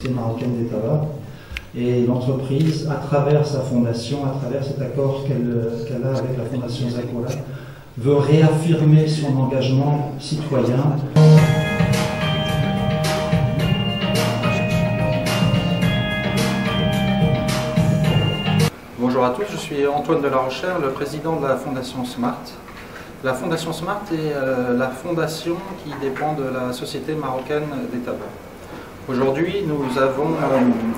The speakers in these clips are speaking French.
Société marocaine des tabacs. Et l'entreprise, à travers sa fondation, à travers cet accord qu'elle a avec la Fondation Zakura, veut réaffirmer son engagement citoyen. Bonjour à tous, je suis Antoine de la Rochère, le président de la Fondation Smart. La Fondation Smart est la fondation qui dépend de la Société marocaine des tabacs. Aujourd'hui, nous avons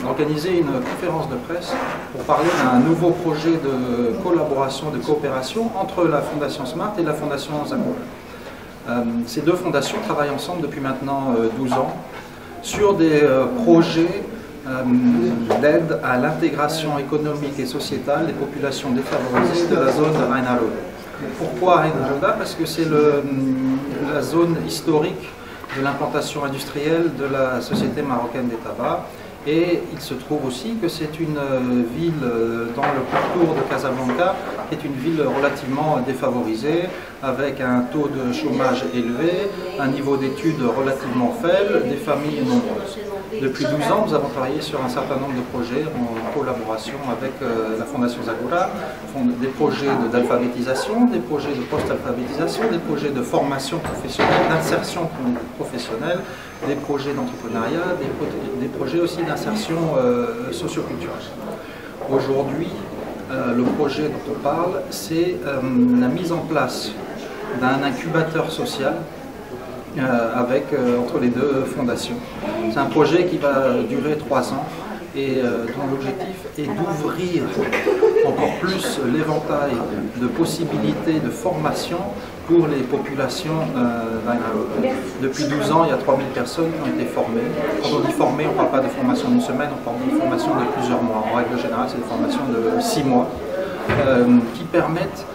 organisé une conférence de presse pour parler d'un nouveau projet de collaboration, de coopération entre la Fondation Smart et la Fondation Zakura. Ces deux fondations travaillent ensemble depuis maintenant 12 ans sur des projets d'aide à l'intégration économique et sociétale des populations défavorisées de la zone de Ain Arouda. Pourquoi Ain Arouda? Parce que c'est la zone historique de l'implantation industrielle de la Société marocaine des tabacs, et il se trouve aussi que c'est une ville dans le pourtour de Casablanca qui est une ville relativement défavorisée, avec un taux de chômage élevé, un niveau d'études relativement faible, des familles nombreuses. Depuis 12 ans, nous avons travaillé sur un certain nombre de projets en collaboration avec la Fondation Zakura, des projets d'alphabétisation, des projets de post-alphabétisation, des projets de formation professionnelle, d'insertion professionnelle, des projets d'entrepreneuriat, des projets aussi d'insertion socioculturelle. Aujourd'hui, le projet dont on parle, c'est la mise en place d'un incubateur social entre les deux fondations. C'est un projet qui va durer 3 ans et dont l'objectif est d'ouvrir encore plus l'éventail de possibilités de formation pour les populations d'Ain Arouda. Depuis 12 ans, il y a 3000 personnes qui ont été formées. Quand on dit formées, on ne parle pas de formation d'une semaine, on parle de formation de plusieurs mois. En règle générale, c'est des formations de 6 mois qui permettent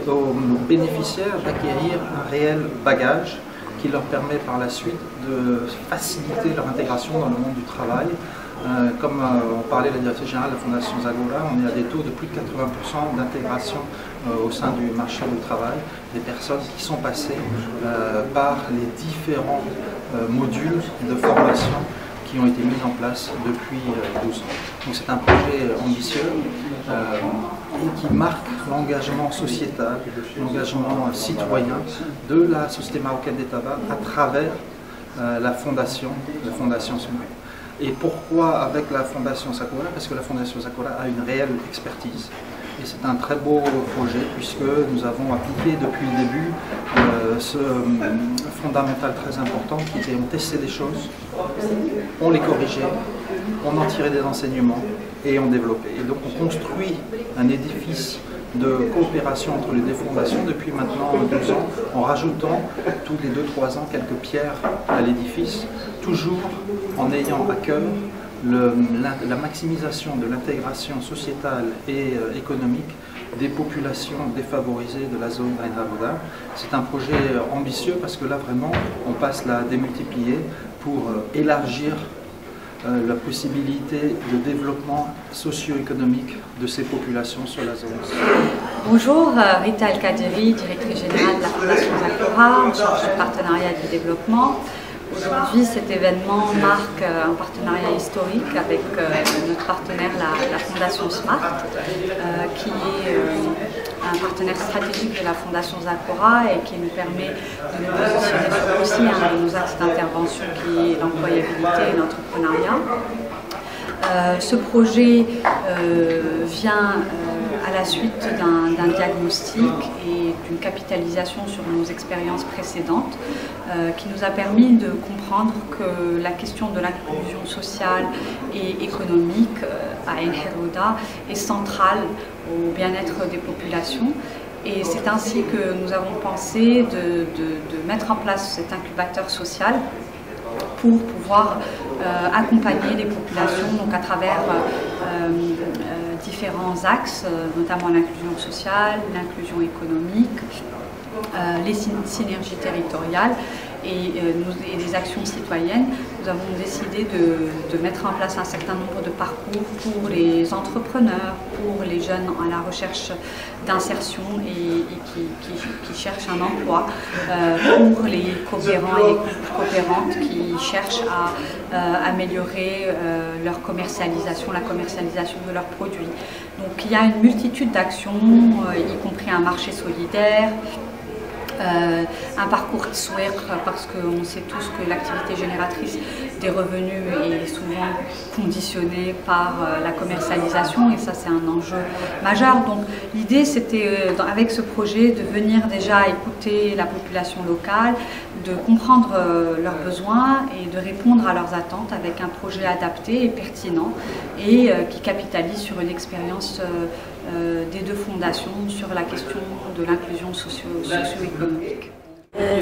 aux bénéficiaires d'acquérir un réel bagage qui leur permet par la suite de faciliter leur intégration dans le monde du travail. Comme on parlait la directrice générale de la Fondation Zakura, on est à des taux de plus de 80% d'intégration au sein du marché du travail, des personnes qui sont passées par les différents modules de formation qui ont été mis en place depuis 12 ans. Donc c'est un projet ambitieux et qui marque l'engagement sociétal, l'engagement citoyen de la Société marocaine des tabacs à travers la Fondation Smart. Et pourquoi avec la Fondation Zakura? Parce que la Fondation Zakura a une réelle expertise. Et c'est un très beau projet puisque nous avons appliqué depuis le début ce fondamental très important qui était on testait des choses, on les corrigeait, on en tirait des enseignements et on développait. Et donc on construit un édifice de coopération entre les deux fondations depuis maintenant 12 ans, en rajoutant tous les 2-3 ans quelques pierres à l'édifice, toujours en ayant à cœur la maximisation de l'intégration sociétale et économique des populations défavorisées de la zone d'Ain Arouda. C'est un projet ambitieux parce que là vraiment on passe la démultiplier pour élargir la possibilité de développement socio-économique de ces populations sur la zone. Bonjour, Rita El-Kadiri, directrice générale de la Fondation Zakura, en charge du partenariat et du développement. Aujourd'hui, cet événement marque un partenariat historique avec notre partenaire, la Fondation Smart, qui est un partenaire stratégique de la Fondation Zakura et qui nous permet de nous positionner sur aussi un de nos axes d'intervention qui est l'employabilité et l'entrepreneuriat. Ce projet vient à la suite d'un diagnostic et d'une capitalisation sur nos expériences précédentes qui nous a permis de comprendre que la question de l'inclusion sociale et économique à Ain Arouda est centrale au bien-être des populations. Et c'est ainsi que nous avons pensé de mettre en place cet incubateur social pour pouvoir accompagner les populations donc à travers différents axes, notamment l'inclusion sociale, l'inclusion économique, les synergies territoriales et des actions citoyennes, nous avons décidé de mettre en place un certain nombre de parcours pour les entrepreneurs, pour les jeunes à la recherche d'insertion et qui cherchent un emploi, pour les coopérants et coopérantes qui cherchent à améliorer leur commercialisation, la commercialisation de leurs produits. Donc il y a une multitude d'actions, y compris un marché solidaire, un parcours SWER, parce qu'on sait tous que l'activité génératrice des revenus est souvent conditionnée par la commercialisation, et ça c'est un enjeu majeur. Donc l'idée c'était avec ce projet de venir déjà écouter la population locale, de comprendre leurs besoins et de répondre à leurs attentes avec un projet adapté et pertinent et qui capitalise sur une expérience des deux fondations sur la question de l'inclusion socio-économique.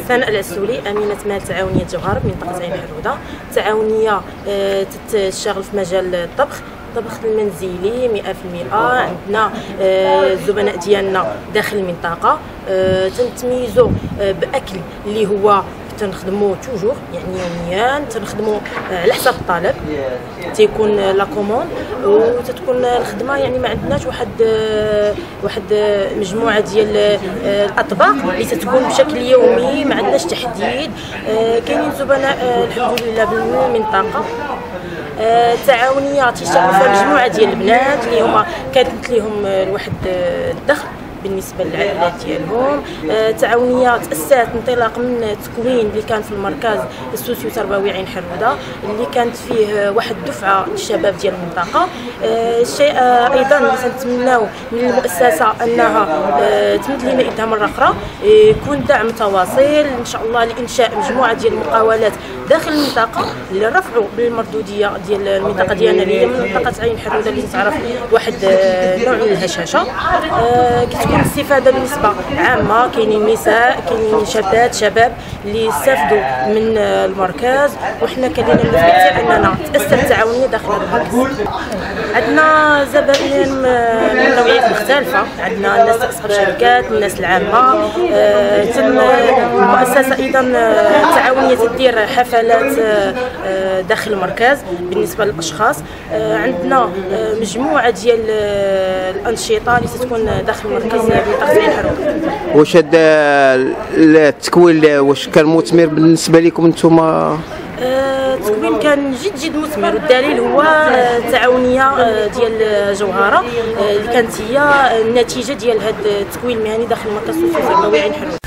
سناء العسولي أمينة مال تعاونية جوهر من منطقة عين حرودة. تعاونية تشتغل في مجال الطبخ المنزلي 100%. عندنا الزبناء ديالنا داخل المنطقة تنتميزوا بأكل اللي هو تنخدمو توجور يعني يوميا، تنخدمو على حسب الطلب، تيكون لا كوموند وتتكون الخدمه يعني ما عندناش واحد مجموعه ديال الاطباق اللي تتكون بشكل يومي، ما عندناش تحديد. كاينين زبناء الحمد لله بالمنطقه. التعاونيه تيشتغلوا فيها مجموعه ديال البنات اللي هما كانت لهم واحد الدخل بالنسبه للعائلات ديالهم. التعاونيه تاسست انطلاق من التكوين اللي كان في المركز السوسيو تربوي عين حرودة، اللي كانت فيه واحد الدفعه للشباب ديال المنطقه. الشيء ايضا اللي تنتمناو من المؤسسه انها تمد لنا ايدها مره اخرى، يكون دعم متواصل ان شاء الله لانشاء مجموعه ديال المقاولات داخل المنطقه للرفع بالمردوديه ديال المنطقه ديالنا اللي هي منطقه عين حرودة اللي تتعرف واحد نوع من الهشاشه. كتكون الاستفاده بنسبه عامه، كاينين نساء، كاينين شباب اللي يستافدوا من المركز، وحنا كلينا نثبت اننا تاسست التعاونيه داخل المركز. عندنا زبائن من نوعيات مختلفه، عندنا الناس اصحاب شركات، الناس العامه. المؤسسه ايضا التعاونيه تدير حفلات داخل المركز بالنسبه للاشخاص. عندنا مجموعه ديال الانشطه اللي تكون داخل المركز بمنطقه عين حرودة. واش هذا التكوين واش كان مثمر بالنسبه لكم نتوما؟ التكوين كان جد مثمر، والدليل هو التعاونيه ديال جوهره اللي كانت هي النتيجه ديال هذا التكوين المهني داخل المركز السوسيو تربوي عين حرودة.